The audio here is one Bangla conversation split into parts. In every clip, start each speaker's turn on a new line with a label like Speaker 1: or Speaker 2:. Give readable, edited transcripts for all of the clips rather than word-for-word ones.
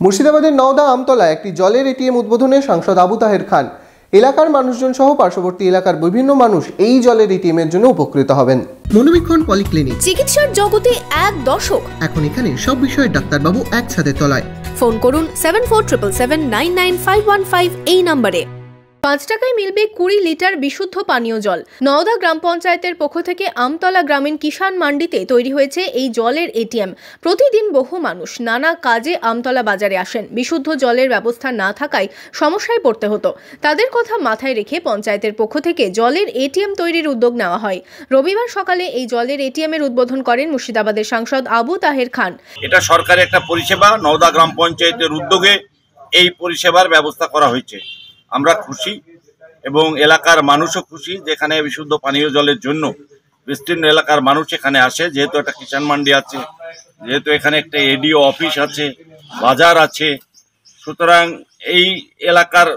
Speaker 1: মুর্শিদাবাদের নওদা আমতলা একটি জলের এটিএম উদ্বোধনে সাংসদ আবু তাহের খান। এলাকার মানুষজন সহ পার্শ্ববর্তী এলাকার বিভিন্ন মানুষ এই জলের এটিএম এর জন্য উপকৃত হবেন। মনোবীক্ষণ পলিক্লিনিক,
Speaker 2: চিকিৎসার জগতে এক দশক।
Speaker 1: এখন এখানে সব বিষয়ে ডাক্তারবাবু একসাথে তলায়।
Speaker 2: ফোন করুন 7477799515 এই নম্বরে। 5 টাকায় মিলবে 20 লিটার বিশুদ্ধ পানীয় জল। নওদা গ্রাম পঞ্চায়েতের পক্ষ থেকে আমতলা গ্রামীণ কিষাণ মান্ডিতে তৈরি হয়েছে এই জলের এটিএম। প্রতিদিন বহু মানুষ নানা কাজে আমতলা বাজারে আসেন। বিশুদ্ধ জলের ব্যবস্থা না থাকায় সমস্যায় পড়তে হতো। তাদের কথা মাথায় রেখে পঞ্চায়েতের পক্ষ থেকে জলের এটিএম তৈরির উদ্যোগ নেওয়া হয়। রবিবার সকালে এই জলের এটিএম এর উদ্বোধন করেন মুর্শিদাবাদের সাংসদ আবু তাহের খান।
Speaker 3: এটা সরকারের একটা পরিষেবা, নওদা গ্রাম পঞ্চায়েতের উদ্যোগে এই পরিষেবার ব্যবস্থা করা হয়েছে। আমরা খুশি এবং এলাকার মানুষও খুশি, যেখানে বিশুদ্ধ পানীয় জলের জন্য বিস্তীর্ণ এলাকার মানুষ এখানে আসে। যেহেতু একটা কিষাণ মান্ডি আছে, যেহেতু এখানে একটা এডিও অফিস আছে, বাজার আছে, সুতরাং এই এলাকার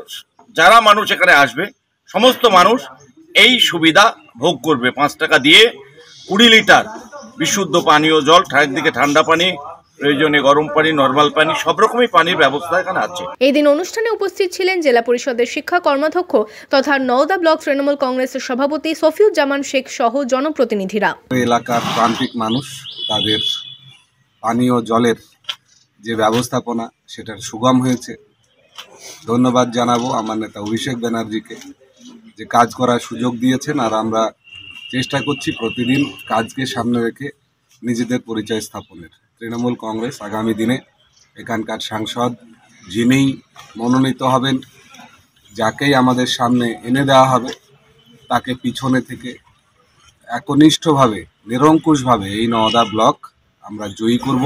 Speaker 3: যারা মানুষ এখানে আসবে সমস্ত মানুষ এই সুবিধা ভোগ করবে। 5 টাকা দিয়ে 20 লিটার বিশুদ্ধ পানীয় জল, একদিকে ঠান্ডা পানি, প্রয়োজনে গরম পানি, নর্মাল পানি, সব রকমই পানির ব্যবস্থা এখানে আছে।
Speaker 2: এই দিন অনুষ্ঠানে উপস্থিত ছিলেন জেলা পরিষদের শিক্ষা কর্মাধ্যক্ষ তথা নওদা ব্লক তৃণমূল কংগ্রেসের সভাপতি সফিউজ্জামান শেখ সহ জনপ্রতিনিধিরা।
Speaker 4: এলাকার প্রান্তিক মানুষ তাদের পানীয় জলের যে ব্যবস্থাপনা সেটার সুগম হয়েছে। ধন্যবাদ জানাবো আমার নেতা অভিষেক ব্যানার্জিকে, যে কাজ করার সুযোগ দিয়েছেন। আর আমরা চেষ্টা করছি প্রতিদিন কাজকে সামনে রেখে নিজেদের পরিচয় স্থাপনের। তৃণমূল কংগ্রেস আগামী দিনে এখানকার সাংসদ যিনিই মনোনীত হবেন, যাকেই আমাদের সামনে এনে দেওয়া হবে, তাকে পিছনে থেকে একনিষ্ঠভাবে নিরঙ্কুশভাবে এই নওদা ব্লক আমরা জয়ী করব।